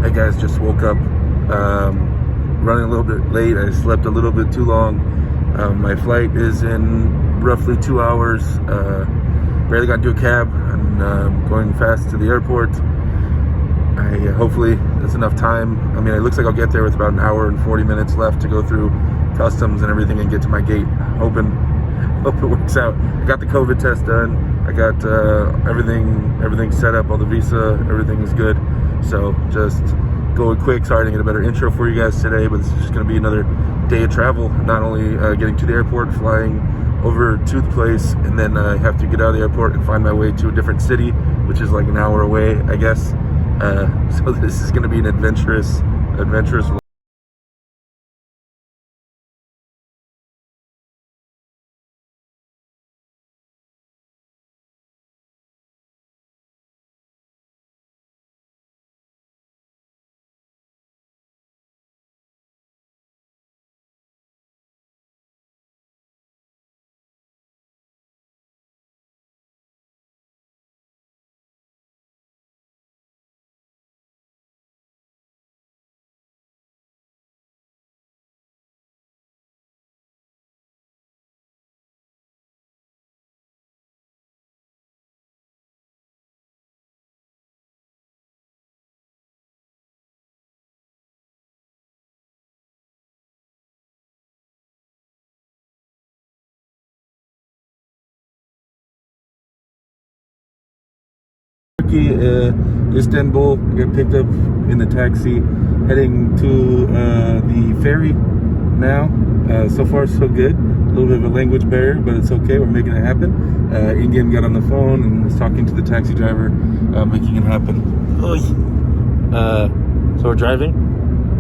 Hey guys, just woke up, running a little bit late. I slept a little bit too long. My flight is in roughly 2 hours. Barely got into a cab and going fast to the airport. Hopefully that's enough time. I mean, it looks like I'll get there with about an hour and 40 minutes left to go through customs and everything and get to my gate. Hope it works out. I got the COVID test done. I got everything set up, all the visa, everything is good. So just going quick. Sorry I didn't get a better intro for you guys today, but it's just going to be another day of travel. Not only getting to the airport, flying over to the place, and then I have to get out of the airport and find my way to a different city, which is like an hour away, I guess. So this is going to be an adventurous Turkey, Istanbul. Got picked up in the taxi, heading to the ferry now. So far, so good. A little bit of a language barrier, but it's okay. We're making it happen. Engin got on the phone and was talking to the taxi driver, making it happen. So we're driving,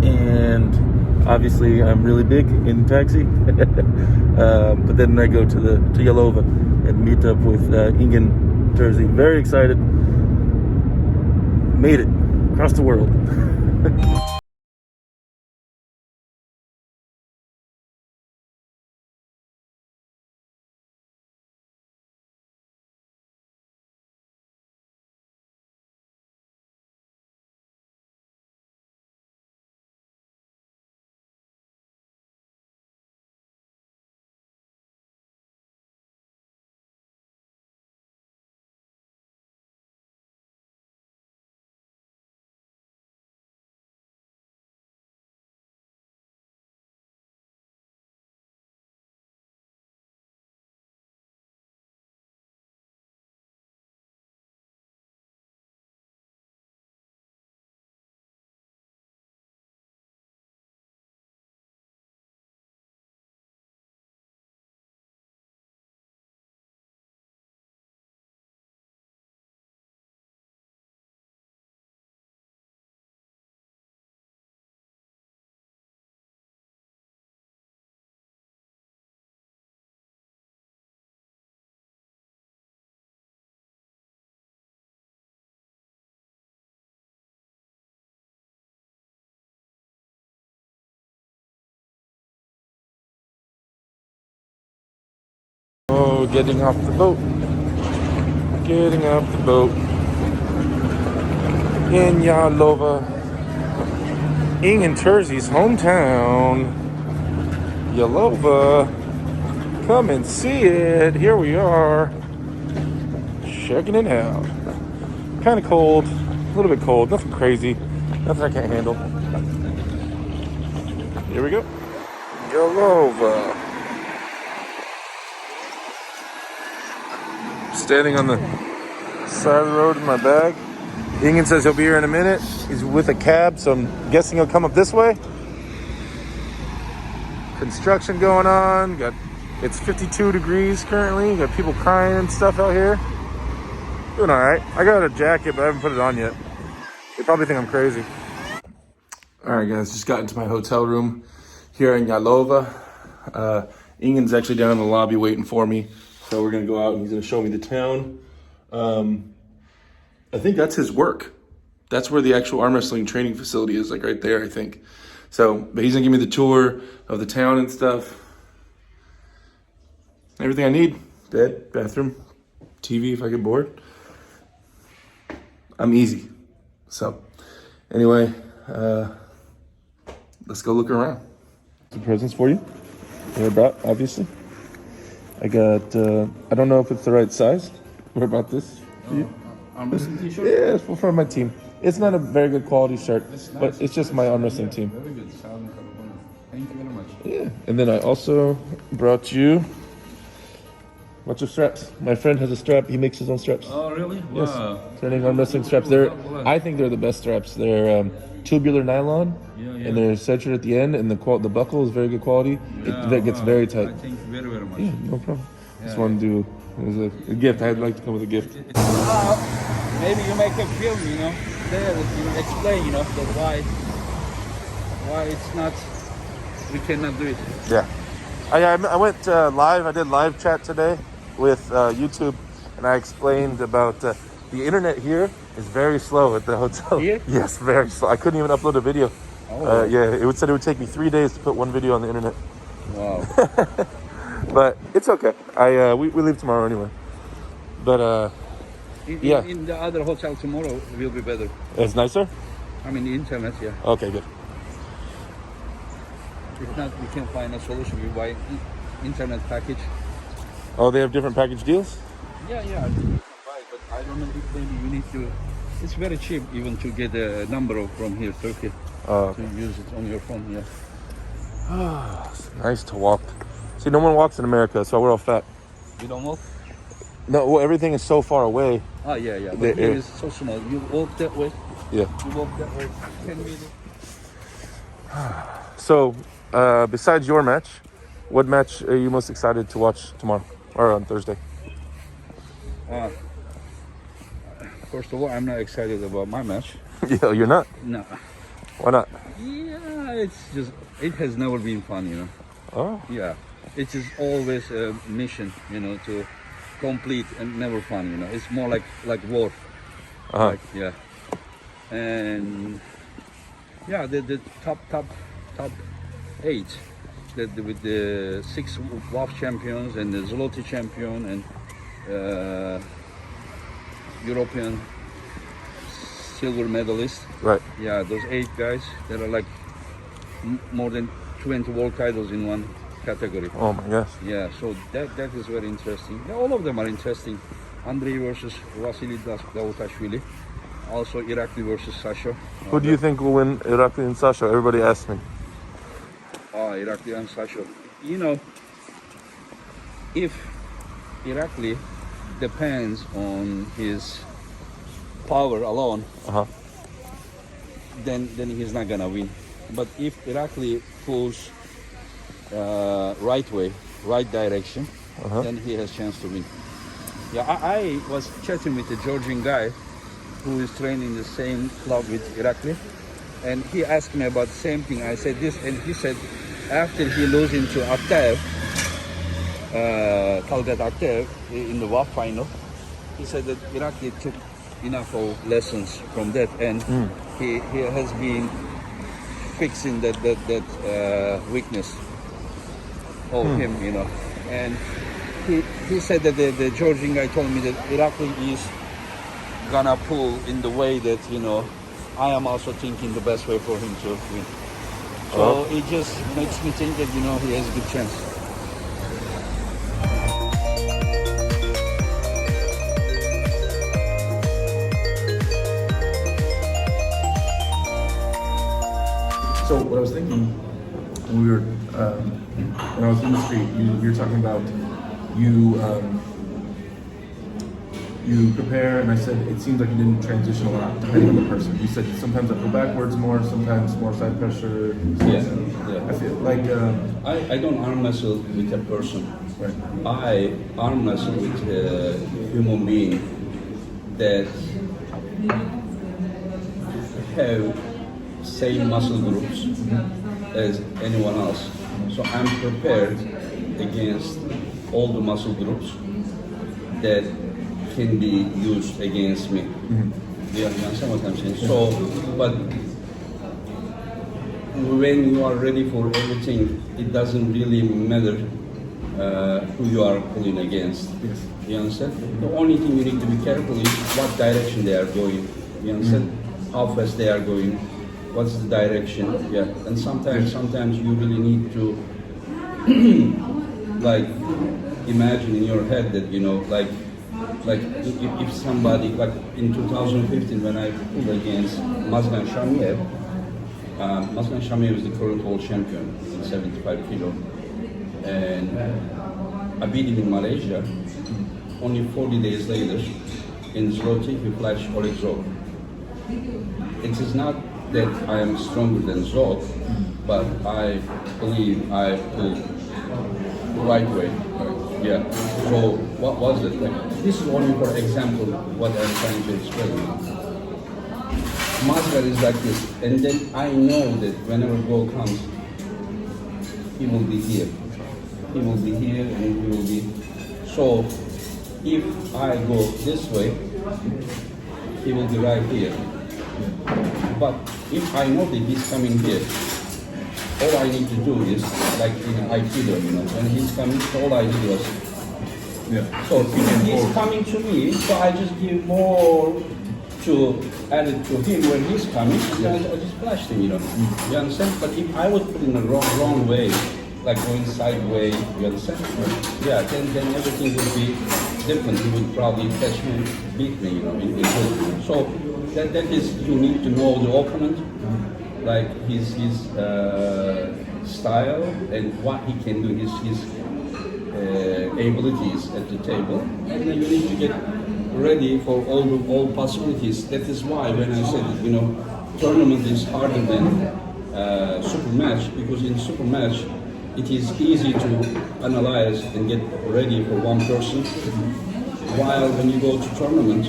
and obviously I'm really big in taxi. But then I go to Yalova and meet up with Engin, Terzi. Very excited. Made it across the world. Oh, getting off the boat. Getting off the boat. In Yalova. Engin Terzi's hometown. Yalova. Come and see it. Here we are. Checking it out. Kind of cold. A little bit cold. Nothing crazy. Nothing I can't handle. Here we go. Yalova. Standing on the side of the road with my bag. Engin says he'll be here in a minute. He's with a cab, so I'm guessing he'll come up this way. Construction going on. It's 52 degrees currently. Got people crying and stuff out here. Doing all right. I got a jacket, but I haven't put it on yet. They probably think I'm crazy. All right, guys, just got into my hotel room here in Yalova. Engin's actually down in the lobby waiting for me. So we're gonna go out and he's gonna show me the town. I think that's his work. That's where the actual arm wrestling training facility is, like right there, I think. So, but he's gonna give me the tour of the town and stuff. Everything I need. Bed, bathroom, TV if I get bored. I'm easy. So, anyway, let's go look around. Some presents for you. They're brought, obviously. I got, I don't know if it's the right size. What about this for you? Arm wrestling t-shirt? Yeah, it's for my team. It's not a very good quality shirt, It's nice. but it's just my arm wrestling team. Very good. Thank you very much. Yeah, and then I also brought you a bunch of straps. My friend has a strap. He makes his own straps. Oh, really? Yes, Wow. training arm wrestling straps. They're, I think they're the best straps. They're tubular nylon, and they're centered at the end, and the buckle is very good quality. It gets very tight. I thank you very, very much. Yeah, no problem. Just wanted to do as a gift. I'd like to come with a gift. Maybe you make a film, there you explain, that why it's not, we cannot do it. Yeah. I went live. I did live chat today with YouTube, and I explained about the internet here is very slow at the hotel. Here? Yes, very slow. I couldn't even upload a video. Oh. Yeah, it said it would take me 3 days to put one video on the internet. Wow. But it's okay. We leave tomorrow anyway. But In the other hotel tomorrow will be better. it's nicer? I mean, the internet, yeah. Okay, good. If not, we can find a solution. We buy internet package. Oh, they have different package deals? Yeah, I think you can buy it, but I don't know if maybe you need to. It's very cheap even to get a number from here, Turkey, to use it on your phone. Yeah. It's nice to walk. See, no one walks in America, that's why we're all fat. You don't walk? No, well, everything is so far away. Oh yeah. But here is so small. You walk that way. Yeah. You walk that way. 10 meters. So, besides your match, what match are you most excited to watch tomorrow or on Thursday? First of all, I'm not excited about my match. Yeah, you're not? No. Why not? Yeah, it has never been fun, Oh, Yeah, it is always a mission, to complete and never fun, It's more like war. Yeah. And yeah, the top 8, with the 6 WAF champions and the Zloty champion and European silver medalist. right. Yeah, those 8 guys, there are like more than 20 world titles in one category. Oh my gosh. Yeah, so that is very interesting. Yeah, all of them are interesting. Andrei versus Vasily Davutashvili. Also Irakli versus Sasha. Who do you think will win, Irakli and Sasha? Everybody asks me. Irakli and Sasha. If Irakli depends on his power alone, then he's not gonna win. But if Irakli pulls right way, right direction, then he has chance to win. Yeah, I was chatting with a Georgian guy who is trained in the same club with Irakli, and he asked me about the same thing. I said this, and he said after he losing to Aktaev, Talgat Aktaev in the WAF final, he said that Irakli took enough of lessons from that, and he has been fixing that weakness of him, and he said that the Georgian guy told me that Irakli is gonna pull in the way that I am also thinking the best way for him to win. So it just makes me think that he has a good chance. So what I was thinking, when we were, when I was in the street, you were talking about you prepare, and I said it seems like you didn't transition a lot depending on the person. You said sometimes I go backwards more, sometimes more side pressure. Yeah. I feel like I don't arm wrestle with a person. right. I arm wrestle with a human being that have same muscle groups as anyone else. So I'm prepared against all the muscle groups that can be used against me. Do you understand what I'm saying? So, but when you are ready for everything, it doesn't really matter who you are pulling against. Yes. You understand? The only thing you need to be careful is what direction they are going. You understand? How fast they are going. what's the direction. Yeah, and sometimes you really need to like imagine in your head that like if somebody like in 2015 when I pulled against Mazgan Shamiev. Mazgan Shamiev is the current world champion in 75 kilo, and I beat him in Malaysia. Only 40 days later, in Zloty, he flashed Oleg Zot. It is not that I am stronger than Zot, but I believe I pulled the right way. Yeah. So what was it? Like, this is only for example what I'm trying to explain. Mazgar is like this, and then I know that whenever goal comes, he will be here. He will be here, and he will be. So if I go this way, he will be right here. But if I know that he's coming here, all I need to do is like in Aikido, when he's coming, all I did was. Yeah. So if he's coming to me, so I just give more to add it to him when he's coming, I just flashed him, You understand? But if I would put in the wrong way, like going sideways, you understand? Yeah, then everything would be different. He would probably catch me and beat me, in good. So that is, you need to know the opponent, like his style and what he can do, his abilities at the table, and then you need to get ready for all possibilities. That is why when I said that, tournament is harder than super match, because in super match it is easy to analyze and get ready for one person, while when you go to tournament,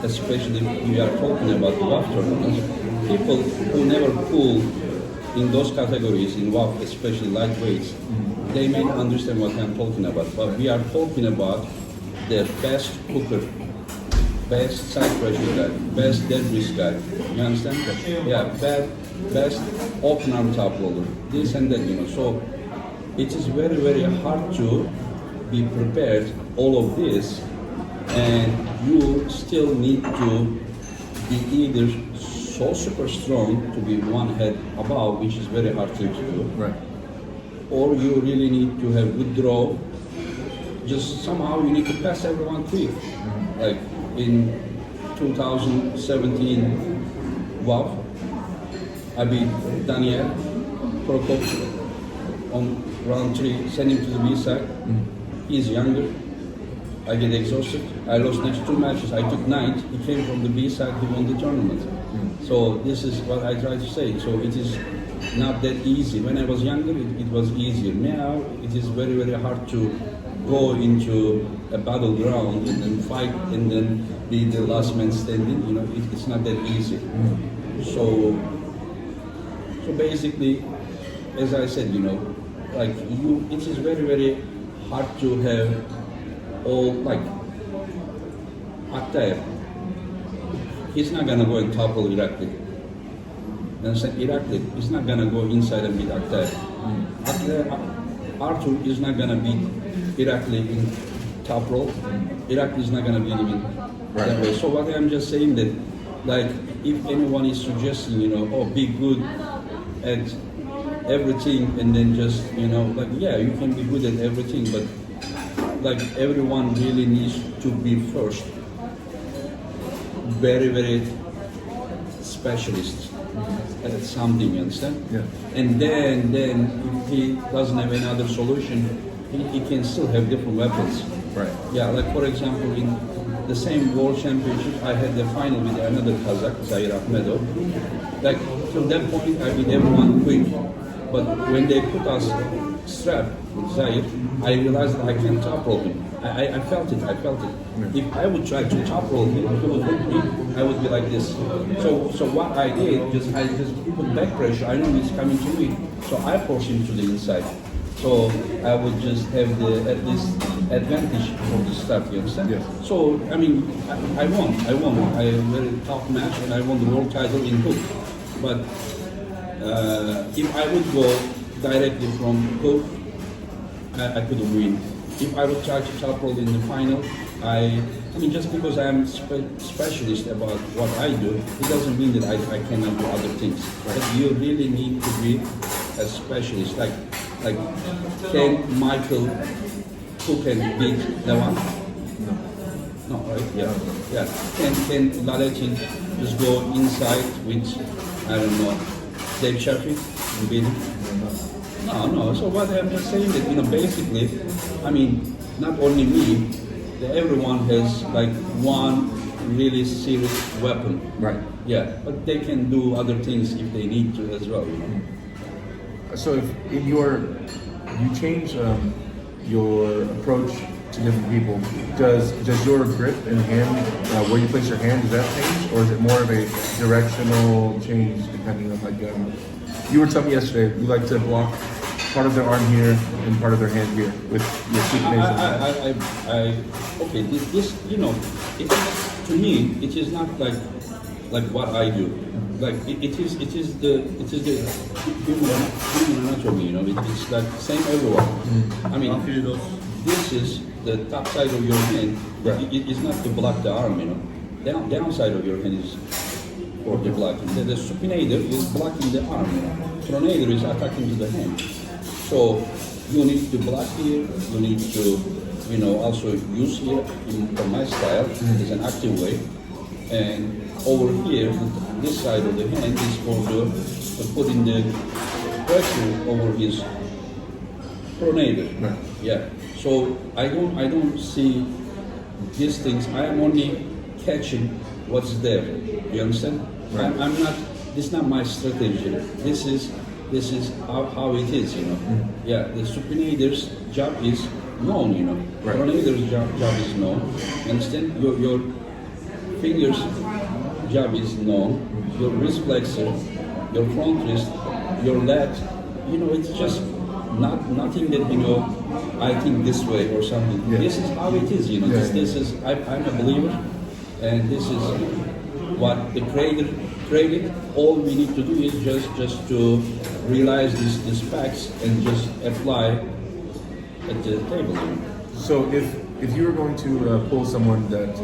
especially if we are talking about the WAF tournaments, people who never pull in those categories in WAF, especially lightweights, they may not understand what I'm talking about. But we are talking about the best cooker, best side pressure guy, best dead risk guy. You understand? Yeah, best open arm top roller, this and that, So it is very, very hard to be prepared all of this, and you still need to be either so super strong to be one head above, which is very hard to do, right? Or you really need to have good draw. Just somehow you need to pass everyone quick. Like in 2017 WAV, I beat Daniel Prokop on round 3, send him to the B-side. He's younger. I get exhausted. I lost next 2 matches. I took 9th. He came from the B-side. He won the tournament. So this is what I try to say. So it is not that easy. When I was younger, it was easier. Now it is very, very hard to go into a battleground and then fight and then be the last man standing. It's not that easy. So basically, as I said, it is very, very hard to have all like Aktaev. He's not gonna go and topple Irakli. Irakli is not gonna go inside and beat Aktaev. Arthur is not gonna beat Irakli in top roll. Irakli is not gonna beat him in that way. So what I'm just saying that, like, if anyone is suggesting, be good at everything and then just, yeah, you can be good at everything, but like everyone really needs to be first very, very specialist at something, you understand? Yeah. And then if he doesn't have any other solution, he can still have different weapons. Right. Yeah, like for example, in the same world championship, I had the final with another Kazakh, Zahir Ahmedov. Like from that point, I beat everyone quick. But when they put us strap with Zahir, I realized that I can't top roll him. I felt it. If I would try to top roll him, he would hit me, I would be like this. So what I did, I just put back pressure. I know he's coming to me, so I force him to the inside. So I would just have at least advantage for the start, you understand? Yes. So I mean, I won. I had a very tough match, and I won the world title in hook. But if I would go directly from hook, I couldn't win. If I would try to top roll in the final, I mean, just because I'm specialist about what I do, it doesn't mean that I cannot do other things. But you really need to be a specialist. Like can Michael cook and beat Levan? No, right? Yeah. Can Laletin just go inside with, I don't know, Dave Chappie and beat him? No. So what I'm just saying that, basically, I mean, not only me, everyone has like one really serious weapon. Right. Yeah, but they can do other things if they need to as well. So if you change your approach to different people, does your grip and hand, where you place your hand, does that change, or is it more of a directional change depending on you were telling me yesterday you like to block part of their arm here and part of their hand here with your supination. Okay, this it is, to me, it is not like what I do. Like it is the human anatomy. It's like same everyone. I mean, this is the top side of your hand. Right. It is not to block the arm. Down side of your hand is for the blocking. The supinator is blocking the arm. Pronator is attacking to the hand. So you need to block here. You need to also use here for my style is an active way. And over here, this side of the hand is for to put in the pressure over his pronator. Right. Yeah. So I don't see these things. I am only catching what's there. You understand? Right. I'm not. This is not my strategy. This is how it is. Yeah. The supinator's job is known. Right. Pronator's job is known. You understand? Your fingers job is known. Your wrist flexor, your front wrist, your lat. It's just nothing that I think this way or something. Yeah. This is how it is. This is I'm a believer, and this is what the creator created. All we need to do is just to realize these facts and just apply at the table. So if you were going to pull someone that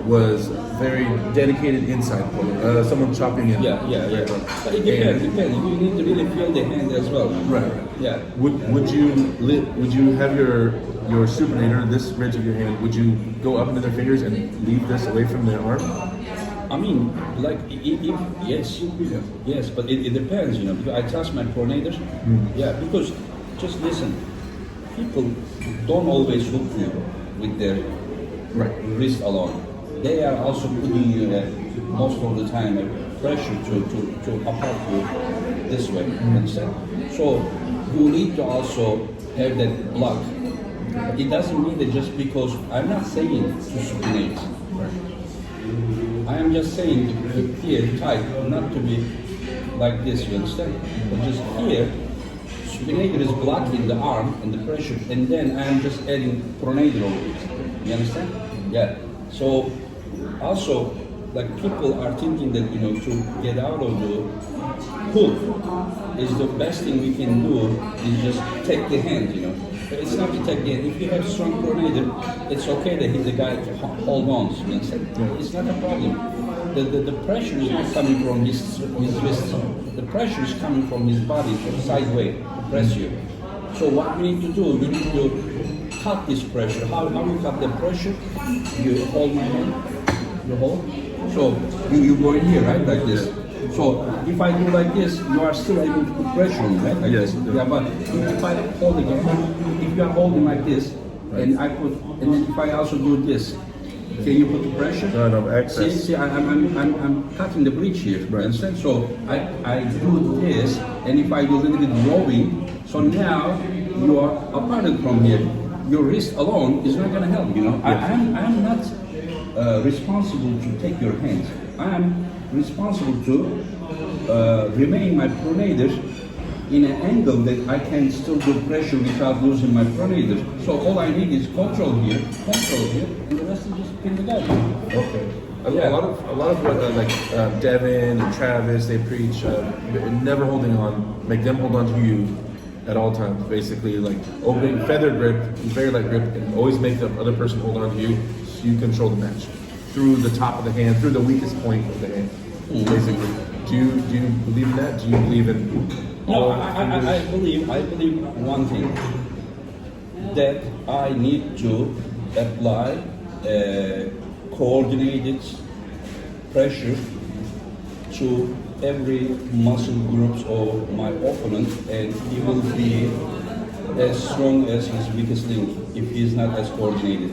was very dedicated inside puller, someone chopping in. Yeah. But it depends. You need to really feel the hand as well. Right. Yeah. Would you have your supinator, this ridge of your hand, would you go up into their fingers and leave this away from their arm? I mean, like, yes, but it depends, because I trust my pronators. Yeah, because, just listen, people don't always hook you with their wrist alone. They are also putting you most of the time pressure to apart you this way. Understand? So you need to also have that block. It doesn't mean that just because I'm not saying to supinate. I am just saying to keep here tight, not to be like this. You understand? But just here, supinator is blocking the arm and the pressure, and then I am just adding pronator over it. You understand? Yeah. So also, like, people are thinking that to get out of the hook is the best thing we can do is just take the hand. But it's not to take the hand. If you have strong pronator, it's okay that the guy hold on. You understand? It's not a problem. The pressure is not coming from his wrist. The pressure is coming from his body, sideways, to press you. So what we need to do, we need to cut this pressure. How you cut the pressure? You hold my hand. You hold. So you go in here, right, like this. So if I do like this, you are still able to put pressure on, right? Like yes. This. Yeah, but if I hold again, if you are holding like this, and then if I also do this, can you put the pressure? No, access. See, I'm cutting the bridge here. Right. Understand? So I do this, and if I do a little bit rowing, so now you are apart from here. Your wrist alone is not going to help. Yes. I'm not responsible to take your hands. I am responsible to remain my pronator in an angle that I can still do pressure without losing my pronator. So all I need is control here, and the rest is just pin the guy. Okay. Yeah. A lot of what Devin and Travis, they preach never holding on, make them hold on to you at all times. Basically, like opening feather grip, very light grip, and always make the other person hold on to you. you control the match through the top of the hand, through the weakest point of the hand, basically. Do you believe in that? Do you believe in No, all I believe one thing, that I need to apply coordinated pressure to every muscle groups of my opponent, and he will be as strong as his weakest link if he is not as coordinated.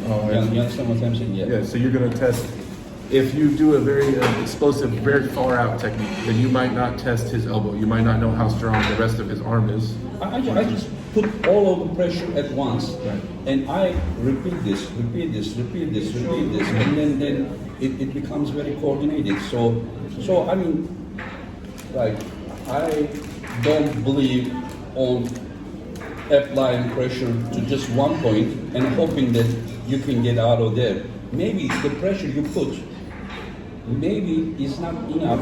You understand what I'm saying? Yeah, so you're going to test. If you do a very explosive, very far out technique, then you might not test his elbow. You might not know how strong the rest of his arm is. I just put all of the pressure at once, Right. and I repeat this, and then it becomes very coordinated. So I mean, like, I don't believe on applying pressure to just one point and hoping that you can get out of there. Maybe the pressure you put maybe is not enough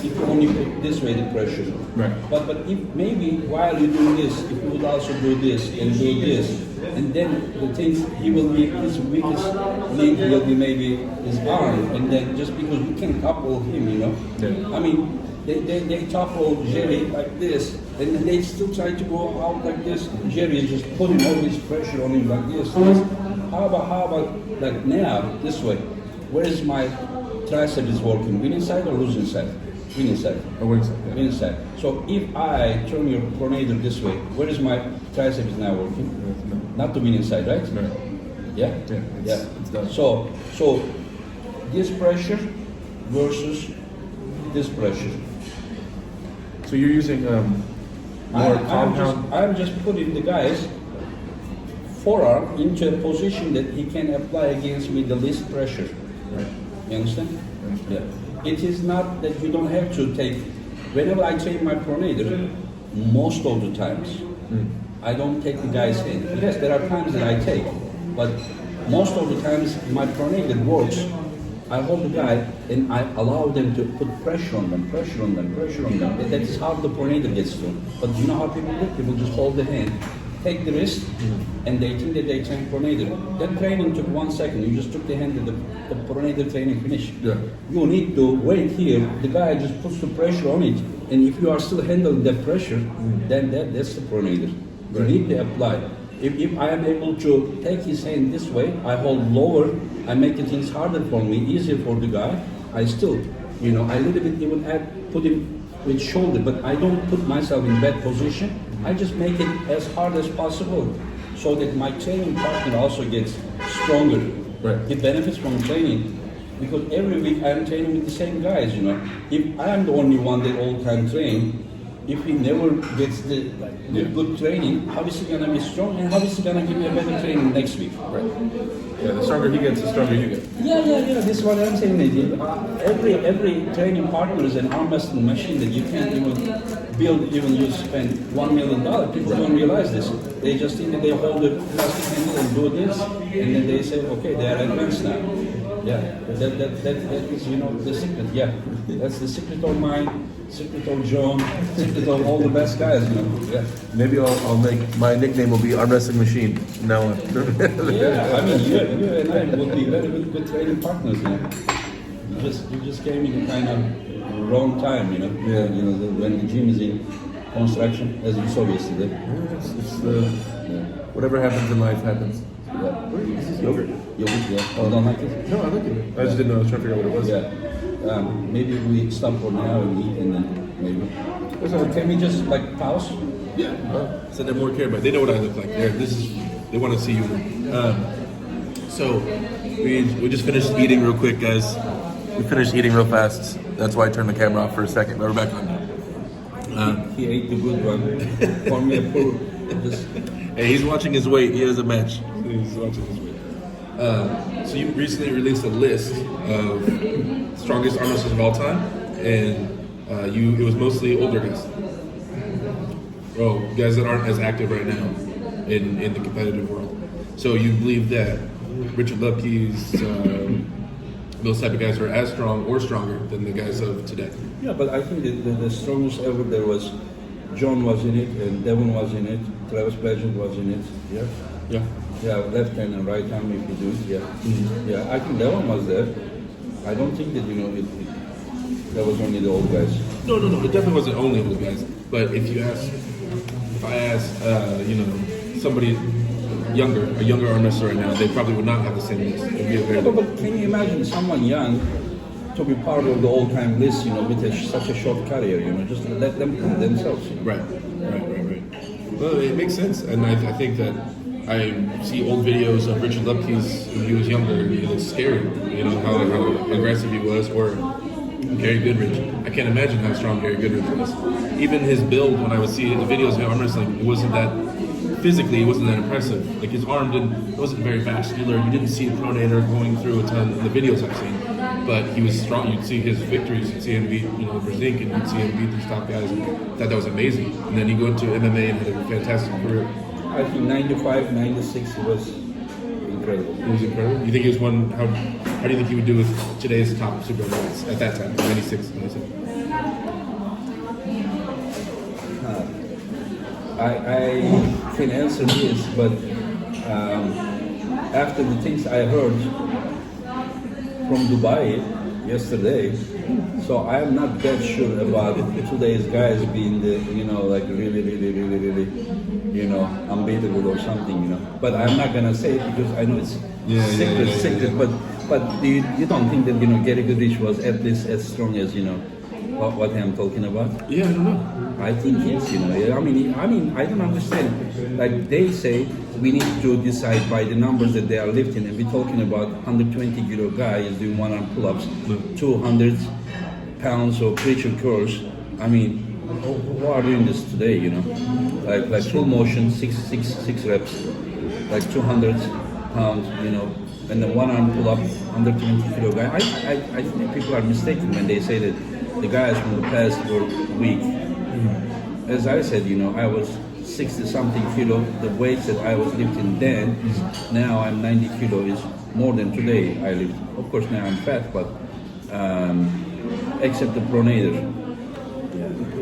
if you only put this way the pressure. Right. But if maybe while you do this, if you would also do this and do this, and then the things he will be, his weakest link will be maybe his arm, and then just because you can couple him, you know. Yeah. I mean, they topple Jerry like this, and then they still try to go out like this. Jerry is just putting all this pressure on him like this. How about like now, this way? Where is my tricep is working? Winning side or losing side? Winning side. Yeah. Winning side. So if I turn your pronator this way, where is my tricep is now working? Not the winning side, right? No. Yeah? Yeah, it's done. So this pressure versus this pressure. So you're using more compound. I'm just putting the guy's forearm into a position that he can apply against me the least pressure. Right. You understand? Yeah. It is not that you don't have to take. Whenever I train my pronator, most of the times, I don't take the guy's hand. Yes, there are times that I take, but most of the times my pronator works. I hold the guy and I allow them to put pressure on them. That is how the pronator gets to. But you know how people do? People just hold the hand, take the wrist, and they think that they train pronator. That training took 1 second. You just took the hand and the pronator training finished. Yeah. You need to wait here. The guy just puts the pressure on it. And if you are still handling that pressure, then that's the pronator. You need to apply. If I am able to take his hand this way, I hold lower, I make the things harder for me, easier for the guy. I still, I little bit even put him with shoulder, but I don't put myself in bad position. I just make it as hard as possible so that my training partner also gets stronger. Right. He benefits from training because every week I'm training with the same guys, If I am the only one that all time train, if he never gets the good training, how is he gonna be strong and how is he gonna give me a better training next week? Right. Yeah, the stronger he gets, the stronger you get. Yeah. This is what I'm saying. Every training partner is an arm wrestling machine that you can't even build. Even you spend $1 million. People don't realize this. They just think that they hold the plastic handle and do this, and then they say, okay, they are advanced now. Yeah, that is the secret. Yeah, that's the secret of mine. Secret of John, secret of all the best guys, Yeah. Maybe I'll make my nickname will be Arm Wrestling Machine. Now on. Yeah, I mean you and I will be very good training partners, You just came in kind of wrong time, Yeah. When the gym is in construction, as you saw yesterday. Whatever happens in life happens. Yeah. This is yogurt. Yogurt, yeah. You don't like it? No, I like it. I just didn't know. I was trying to figure out what it was. Yeah. Maybe we stop for now and eat, and then maybe. Can we just pause? Yeah. So they're more cared about. They know what I look like. They want to see you. So we just finished eating real quick, guys. We finished eating real fast. That's why I turned the camera off for a second. But we're back on. He ate the good one. For me, a poor. Hey, he's watching his weight. He has a match. He's watching his weight. So you recently released a list of strongest arm wrestlers of all time, and it was mostly older guys. Guys that aren't as active right now in the competitive world. So you believe that Richard Lupke's, those type of guys are as strong or stronger than the guys of today? Yeah, but I think that the strongest ever there was John was in it, and Devon was in it, Travis Paget was in it. Yeah. Yeah, left hand and right hand if you do. Yeah, yeah. I think that one was there. I don't think that that was only the old guys. No. It definitely wasn't only old guys. But if I ask, somebody a younger arm wrestler right now, they probably would not have the same list. It'd be a very But can you imagine someone young to be part of the all-time list, with such a short career, just let them prove themselves. Right. Well, it makes sense, and I think that I see old videos of Richard Lupke's when he was younger, and he looks scary. How aggressive he was, or Gary Goodrich. I can't imagine how strong Gary Goodrich was. Even his build, when I would see the videos of arm wrestling, it wasn't that impressive. Like his arm wasn't very vascular. You didn't see a pronator going through a ton in the videos I've seen. But he was strong. You'd see his victories. You'd see him beat, Brzezinski, and you'd see him beat these top guys. I thought that was amazing. And then he go into MMA and had a fantastic career. I think 95, 96 was incredible. It was incredible. You think he was one? How do you think he would do with today's top super heavyweights at that time, 96, 97? I can answer this, but after the things I heard from Dubai yesterday, so I am not that sure about today's guys being the really unbeatable or something, But I'm not gonna say it because I know it's secret. But you don't think that Gary Goodrich was at least as strong as what I'm talking about? Yeah, I don't know. I think it's, I mean, I don't understand. Like they say, we need to decide by the numbers that they are lifting, and we're talking about 120 kilo guy is doing one arm pull-ups, 200 pounds of preacher curls. I mean, who are doing this today? Like full motion, six reps, like 200 pounds, and the one arm pull-up, 120 kilo guy. I think people are mistaken when they say that the guys from the past were weak. As I said, I was 60-something kilo. The weights that I was lifting then, now I'm 90 kilo, is more than today I lift. Of course, now I'm fat, but except the pronator.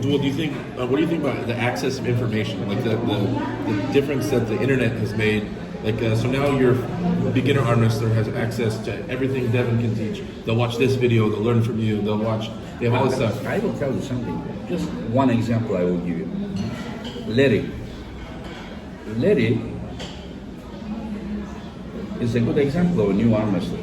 Well, what do you think about the access of information, like the difference that the internet has made? Like, so now your beginner arm wrestler has access to everything Devin can teach. They'll watch this video, they'll learn from you, they have all this stuff. I will tell you something. Just one example I will give you. Larry is a good example of a new arm wrestler.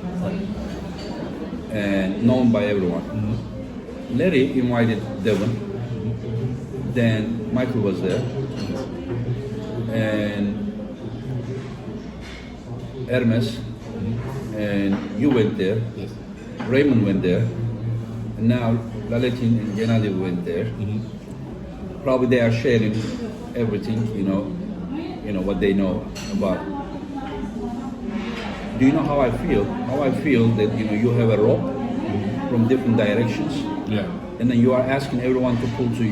And known by everyone. Mm-hmm. Larry invited Devin. Then Michael was there. And Hermes, and you went there. Yes. Raymond went there, and now Laletin and Gennady went there. Mm-hmm. Probably they are sharing everything, what they know about. Do you know how I feel? How I feel that you have a rope from different directions, and then you are asking everyone to pull to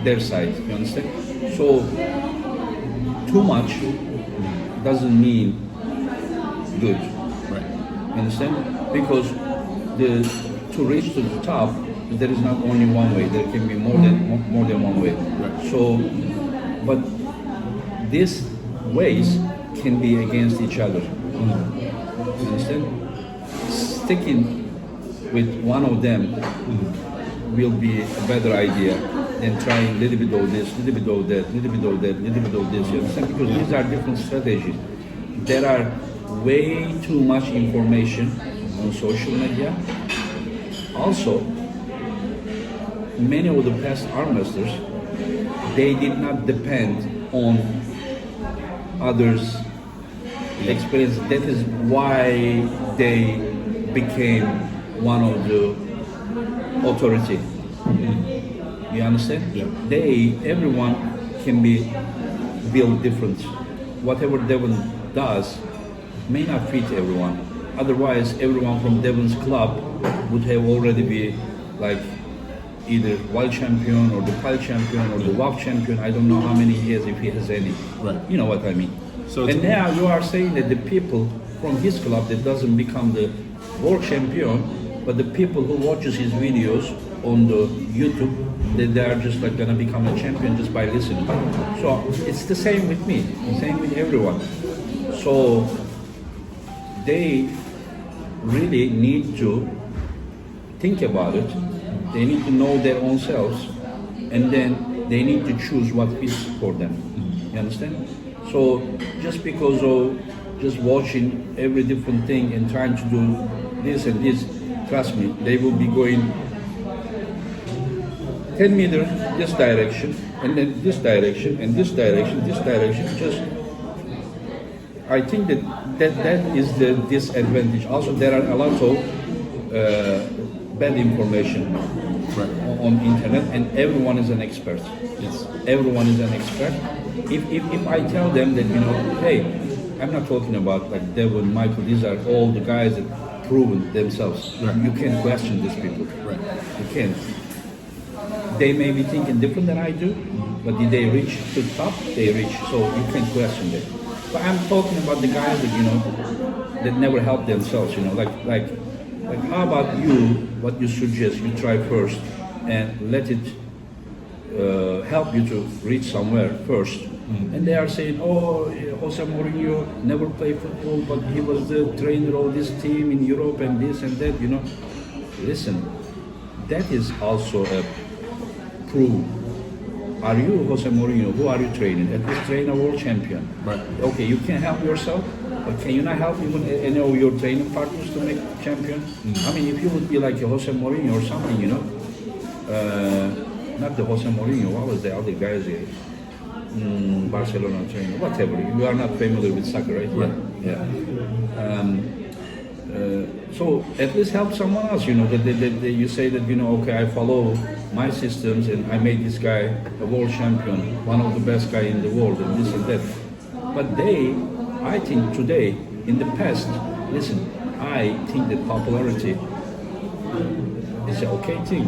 their side. You understand? So too much doesn't mean good. Right. You understand? Because to reach to the top, there is not only one way. There can be more than one way. Right. So, but these ways can be against each other. Mm-hmm. You understand? Sticking with one of them will be a better idea than trying a little bit of this, little bit of that, little bit of that, little bit of this. You understand? Because these are different strategies. There are way too much information on social media. Also, many of the past arm wrestlers, they did not depend on others' experience. That is why they became one of the authority. You understand? Yeah. Everyone can be built different. Whatever Devin does may not fit everyone. Otherwise, everyone from Devin's club would have already be like either world champion or the PAL champion or the WAF champion. I don't know how many he has, if he has any. Right. You know what I mean. So and now you are saying that the people from his club that doesn't become the world champion, but the people who watches his videos on the YouTube, that they are just like gonna become a champion just by listening. So it's the same with me, same with everyone. So they really need to think about it. They need to know their own selves, and then they need to choose what fits for them. You understand? So just because of just watching every different thing and trying to do this and this, trust me, they will be going 10 meters this direction, and then this direction, and this direction, this direction. Just, I think that is the disadvantage. Also, there are a lot of bad information on internet, and everyone is an expert. Yes. Everyone is an expert. If I tell them that, you know, hey, I'm not talking about like Devon, Michael, these are all the guys that proven themselves. Right. You can't question these people. Right. You can't. They may be thinking different than I do, but did they reach to the top? They reach, so you can't question them. But I'm talking about the guys that, you know, that never help themselves, you know, like how about you, what you suggest, you try first and let it help you to reach somewhere first. And they are saying, oh, Jose Mourinho never played football, but he was the trainer of this team in Europe and this and that, you know. Listen, that is also a proof. Are you Jose Mourinho? Who are you training? At least train a world champion. Right. Okay, you can help yourself, but can you not help even any of your training partners to make champion? I mean, if you would be like a Jose Mourinho or something, you know, not the Jose Mourinho, what was the other guys here? Barcelona trainer, whatever. You are not familiar with soccer, right? Right. Yeah. So at least help someone else, you know, that you say that, you know, okay, I follow my systems and I made this guy a world champion, one of the best guy in the world, and this and that. But I think today, in the past, listen, I think that popularity is an okay thing,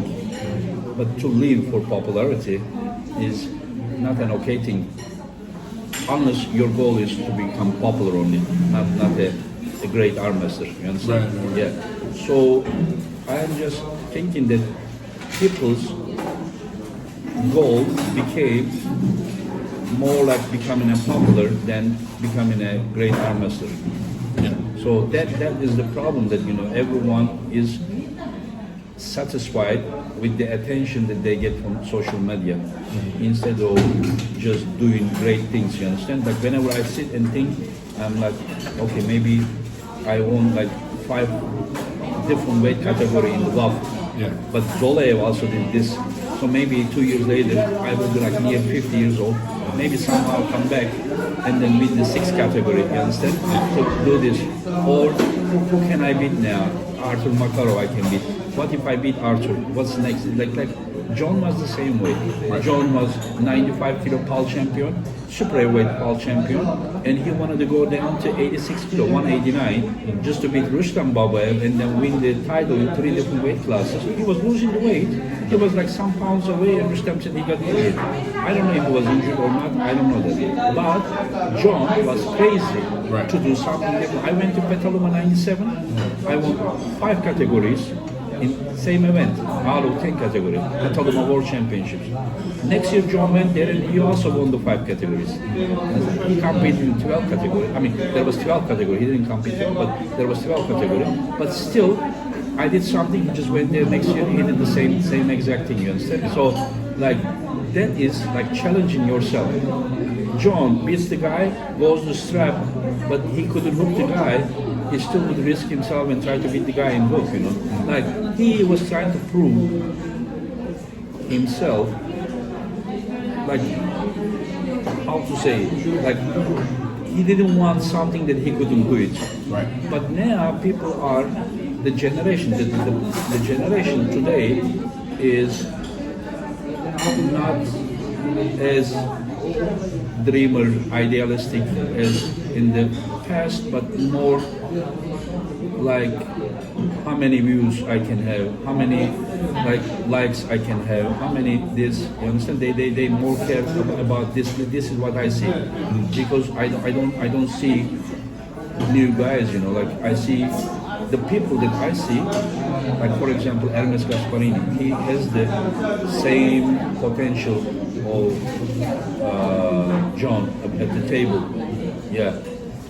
but to live for popularity is not an okay thing, unless your goal is to become popular only, not a great arm master. You understand? Right. Yeah. So I am just thinking that people's goal became more like becoming a popular than becoming a great arm master. Yeah. So that is the problem, that, you know, everyone is satisfied with the attention that they get from social media instead of just doing great things. You understand? Like whenever I sit and think, I'm like, okay, maybe I won like 5 different weight category in the WAF. Yeah. But Zolev also did this. So maybe 2 years later, I will be like near 50 years old. Maybe somehow come back and then beat the 6th category. You understand? So do this. Or who can I beat now? Arthur Makarov I can beat. What if I beat Arthur? What's next? Like John was the same way. John was 95 kilo PAL champion, super heavyweight PAL champion, and he wanted to go down to 86 kilo, 189, just to beat Rustam Babayev and then win the title in 3 different weight classes. He was losing the weight. He was like some pounds away, and Rustam said he got injured. I don't know if he was injured or not. I don't know that. But John was crazy to do something different. I went to Petaluma 97. I won 5 categories in same event, all of 10 category, Petaluma World Championships. Next year John went there and he also won the 5 categories. He competed in 12 category. I mean, there was 12 category. He didn't compete, but there was 12 category. But still, I did something. He just went there. Next year he did the same exact thing. You understand? So, like, that is like challenging yourself. John beats the guy, goes the strap, but he couldn't hook the guy. He still would risk himself and try to beat the guy in hook, you know. Like, he was trying to prove himself, like, how to say, like, he didn't want something that he couldn't do it. Right. But now people are, the generation, the generation today is not as dreamer, idealistic as in the past, but more like how many views I can have, how many like likes I can have, how many this. You understand? They more care about this. This is what I see, because I don't see new guys. You know, like I see the people that I see, like for example Hermes Gasparini, he has the same potential of John at the table. Yeah,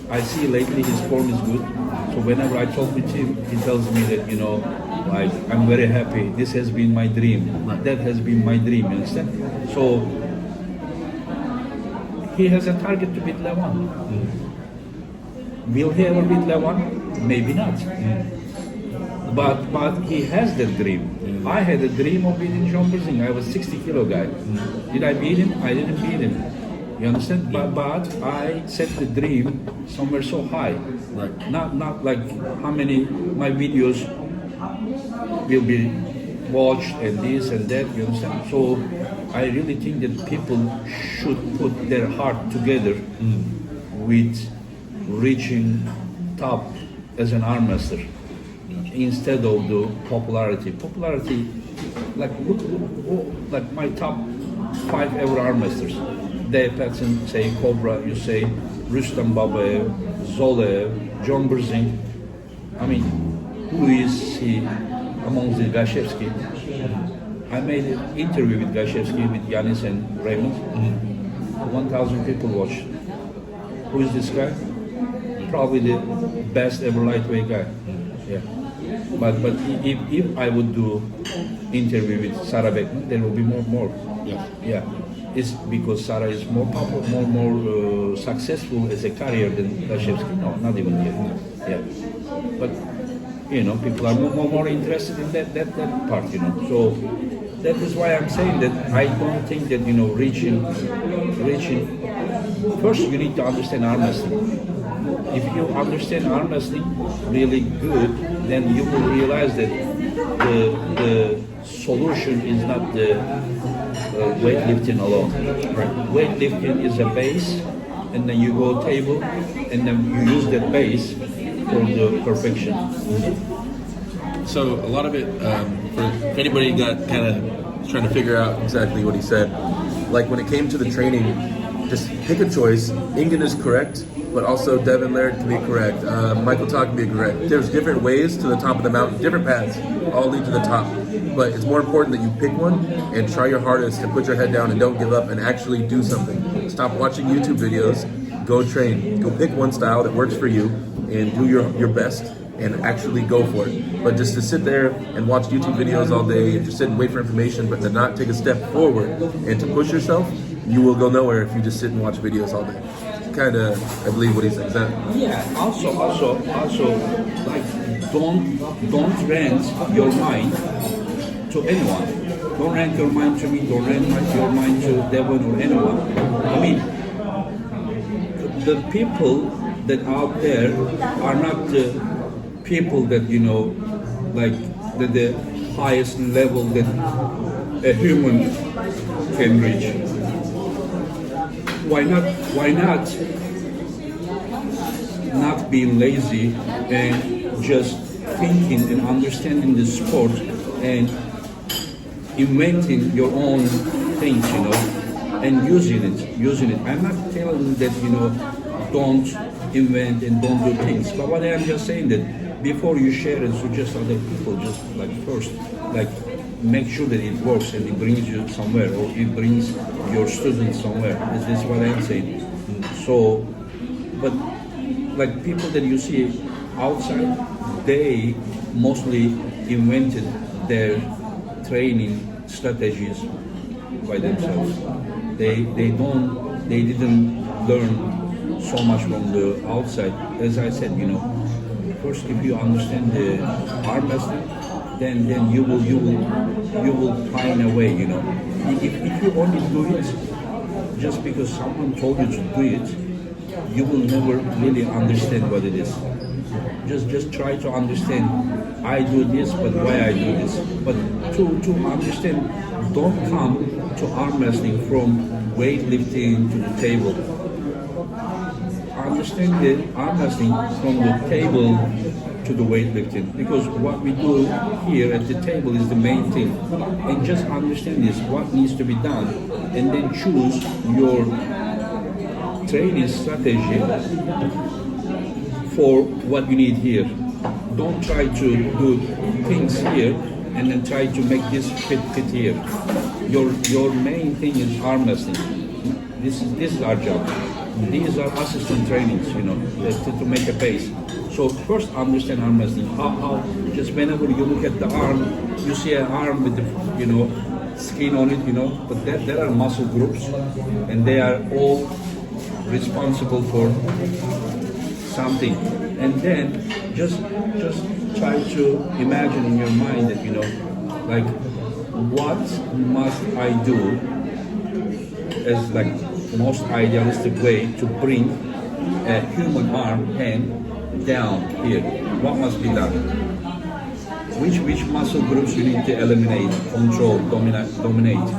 I see lately his form is good. So whenever I talk with him, he tells me that, you know, like, I'm very happy. This has been my dream. That has been my dream. You understand? So he has a target to beat Levan. Will he ever beat Levan? Maybe not. But he has that dream. I had a dream of beating John Brzing. I was 60 kilo guy. Did I beat him? I didn't beat him. You understand? But I set the dream somewhere so high. Right. Not like how many my videos will be watched and this and that. You understand? So I really think that people should put their heart together with reaching top as an arm master instead of the popularity. Popularity, like look like my top 5 ever arm masters. Dave Patson, say Cobra, you say Rustam Babaev, Zolev, John Brzing. I mean, who is he among the Gashevsky? I made an interview with Gashevsky, with Yanis and Raymond. 1,000 people watched. Who is this guy? Probably the best ever lightweight guy. Yeah. But if I would do interview with Sarah Beckman, there will be more. Yeah. Yeah. It's because Sarah is more popular, more successful as a career than Gashevsky. No, not even yet. Yeah. But you know, people are more interested in that part. You know, so that is why I'm saying that I don't think that, you know, reaching. First, you need to understand arm wrestling. If you understand arm wrestling really good, then you will realize that the solution is not the weightlifting alone. Right. Weightlifting is a base, and then you go table, and then you use that base for the perfection. So a lot of it, For anybody got kind of trying to figure out exactly what he said, like when it came to the training, just pick a choice. Engin is correct, but also Devin Laird can be correct. Michael Todd can be correct. There's different ways to the top of the mountain, different paths, all lead to the top. But it's more important that you pick one and try your hardest to put your head down and don't give up and actually do something. Stop watching YouTube videos, go train. Go pick one style that works for you and do your best and actually go for it. But just to sit there and watch YouTube videos all day and just sit and wait for information, but to not take a step forward and to push yourself, you will go nowhere if you just sit and watch videos all day. Kind of, I believe what he said. Yeah. Also, like don't rent your mind to anyone. Don't rent your mind to me. Don't rent your mind to Devon or anyone. I mean, the people that out there are not the people that, you know, like the highest level that a human can reach. Why not being lazy and just thinking and understanding the sport and inventing your own things, you know, and using it. I'm not telling that, you know, don't invent and don't do things. But what I'm just saying that before you share and suggest other people, just like first, like make sure that it works and it brings you somewhere, or it brings your students somewhere. Is this what I'm saying? So, but like people that you see outside, they mostly invented their training strategies by themselves. They didn't learn so much from the outside. As I said, you know, first if you understand the arm wrestling, then you will find a way, you know. If you only do it just because someone told you to do it, you will never really understand what it is. Just try to understand, I do this, but why I do this. But to understand, don't come to arm wrestling from weightlifting to the table. Understand the arm wrestling from the table to the weightlifting, because what we do here at the table is the main thing. And just understand this, what needs to be done, and then choose your training strategy for what you need here. don't try to do things here and then try to make this fit here. Your main thing is arm wrestling. This is our job. These are assistant trainings, you know, to make a base. So first understand arm wrestling. How just whenever you look at the arm, you see an arm with the, you know, skin on it, you know, but there are muscle groups, and they are all responsible for something. And then just try to imagine in your mind that, you know, like, what must I do as like most idealistic way to bring a human arm hand down here? What must be done? Which muscle groups you need to eliminate, control, dominate.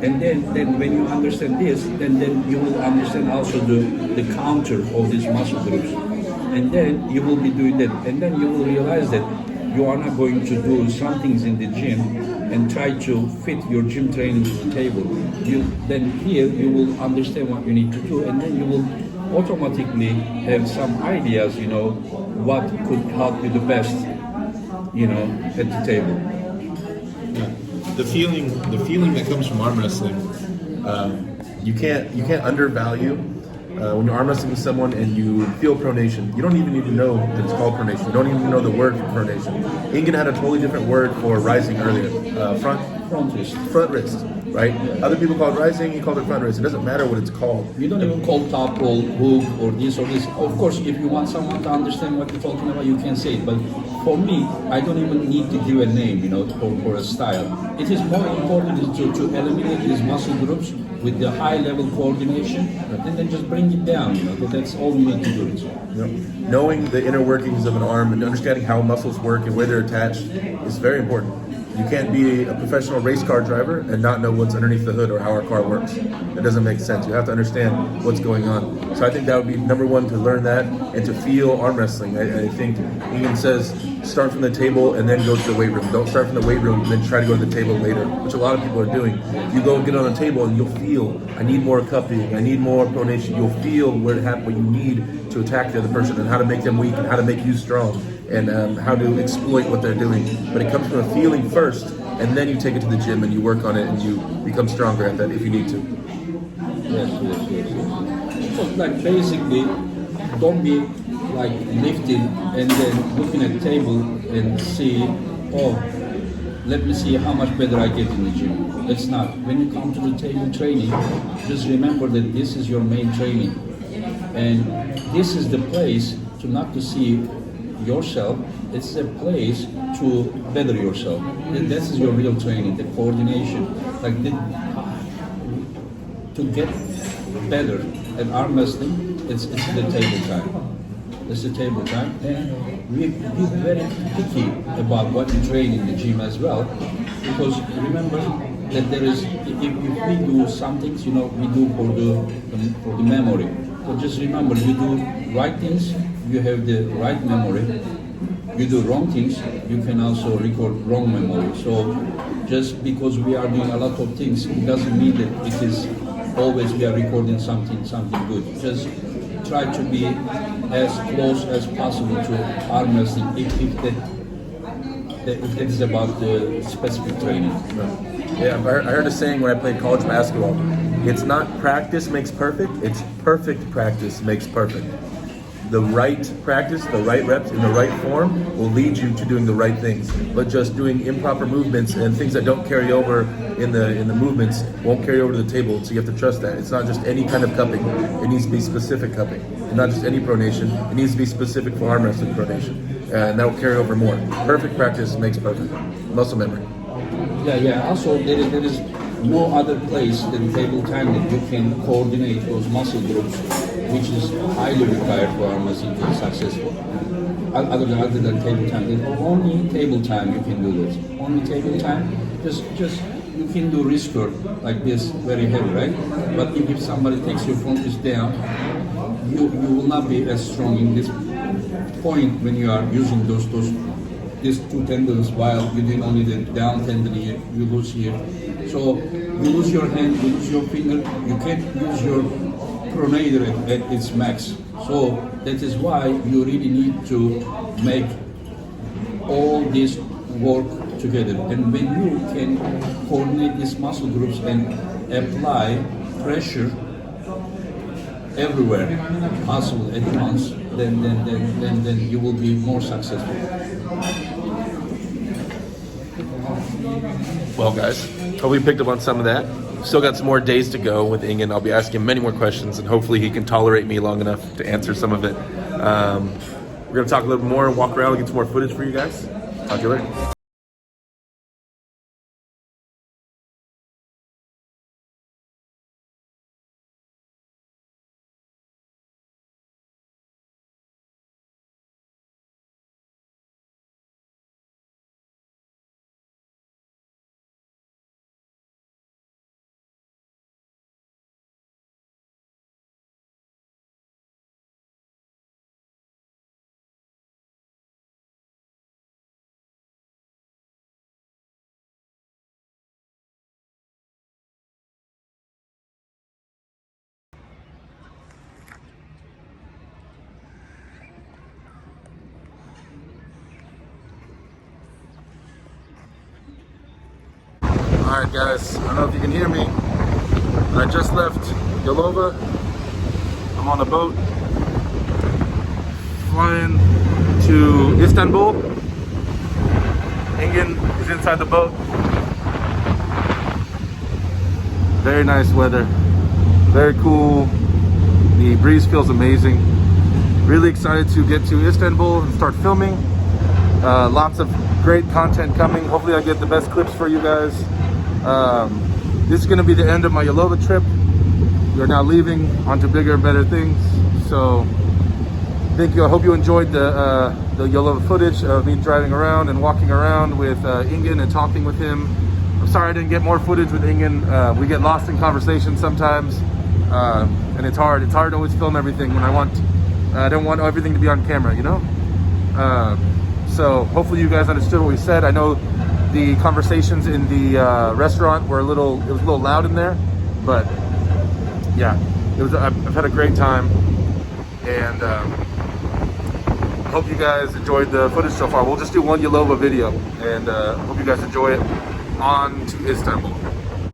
And then when you understand this, then you will understand also the counter of these muscle groups. And then you will be doing that. And then you will realize that you are not going to do some things in the gym and try to fit your gym training to the table. Then here you will understand what you need to do, and then you will automatically have some ideas, you know, what could help you the best, you know, at the table. Yeah. The feeling that comes from arm wrestling, you can't undervalue. When you're arm wrestling with someone and you feel pronation, you don't even need to know that it's called pronation. You don't even know the word for pronation. Engin had a totally different word for rising earlier. Front wrist, right? Other people call it rising, he called it front wrist. It doesn't matter what it's called. You don't even call top roll, hook, or this or this. Of course, if you want someone to understand what you're talking about, you can say it. But for me, I don't even need to give a name, you know, for a style. It is more important to eliminate these muscle groups with the high level coordination, and then just bring it down, you know, that's all you need to do. Yep. Knowing the inner workings of an arm and understanding how muscles work and where they're attached is very important. You can't be a professional race car driver and not know what's underneath the hood or how our car works. It doesn't make sense. You have to understand what's going on. So I think that would be number one, to learn that and to feel arm wrestling. I think Engin says start from the table and then go to the weight room. Don't start from the weight room and then try to go to the table later, which a lot of people are doing. You go and get on the table and you'll feel, I need more cupping, I need more pronation. You'll feel what you need to attack the other person and how to make them weak and how to make you strong, and how to exploit what they're doing. But it comes from a feeling first, and then you take it to the gym and you work on it and you become stronger at that if you need to. Yes. So like basically, don't be like lifting and then looking at the table and see, oh, let me see how much better I get in the gym. That's not. When you come to the table training, just remember that this is your main training. And this is the place to not to see yourself, it's a place to better yourself. And this is your real training, the coordination. Like to get better at arm wrestling, it's the table time. It's the table time. And we be very picky about what we train in the gym as well. Because remember that there is, if we do some things, you know, we do for the memory. So just remember, you do right things, you have the right memory. You do wrong things, you can also record wrong memory. So just because we are doing a lot of things, it doesn't mean that it is always we are recording something good. Just try to be as close as possible to arm wrestling if that is about the specific training. Yeah, I heard a saying when I played college basketball. It's not practice makes perfect, it's perfect practice makes perfect. The right practice, the right reps, in the right form will lead you to doing the right things. But just doing improper movements and things that don't carry over in the movements won't carry over to the table. So you have to trust that. It's not just any kind of cupping. It needs to be specific cupping. And not just any pronation. It needs to be specific for arm wrestling pronation. And that will carry over more. Perfect practice makes perfect. Muscle memory. Yeah. Also, there is no other place than table time that you can coordinate those muscle groups, which is highly required for arm wrestling to be successful. Other than table time, there's only table time you can do this. Only table time. Just you can do wrist curl like this, very heavy, right? But if somebody takes your front wrist down, you will not be as strong in this point when you are using these two tendons, while you're doing only the down tendon here, you lose here. So you lose your hand, you lose your finger, you can't use your pronator at its max. So that is why you really need to make all this work together. And when you can coordinate these muscle groups and apply pressure everywhere, muscle at once, then you will be more successful. Well, guys, hope we picked up on some of that. Still got some more days to go with Engin. I'll be asking him many more questions, and hopefully he can tolerate me long enough to answer some of it. We're going to talk a little more, walk around, and get some more footage for you guys. Talk to you later. Alright guys, I don't know if you can hear me. I just left Yalova. I'm on a boat flying to Istanbul. Engin is inside the boat. Very nice weather, very cool. The breeze feels amazing. Really excited to get to Istanbul and start filming. Lots of great content coming. Hopefully I get the best clips for you guys. This is going to be the end of my Yalova trip. We are now leaving on to bigger and better things. So thank you. I hope you enjoyed the Yalova footage of me driving around and walking around with Engin and talking with him. I'm sorry I didn't get more footage with Engin. We get lost in conversation sometimes, and it's hard. It's hard to always film everything when I don't want everything to be on camera, you know? So hopefully you guys understood what we said. I know the conversations in the restaurant were it was a little loud in there, but yeah, I've had a great time, and hope you guys enjoyed the footage so far. We'll just do one Yalova video, and hope you guys enjoy it. On to Istanbul.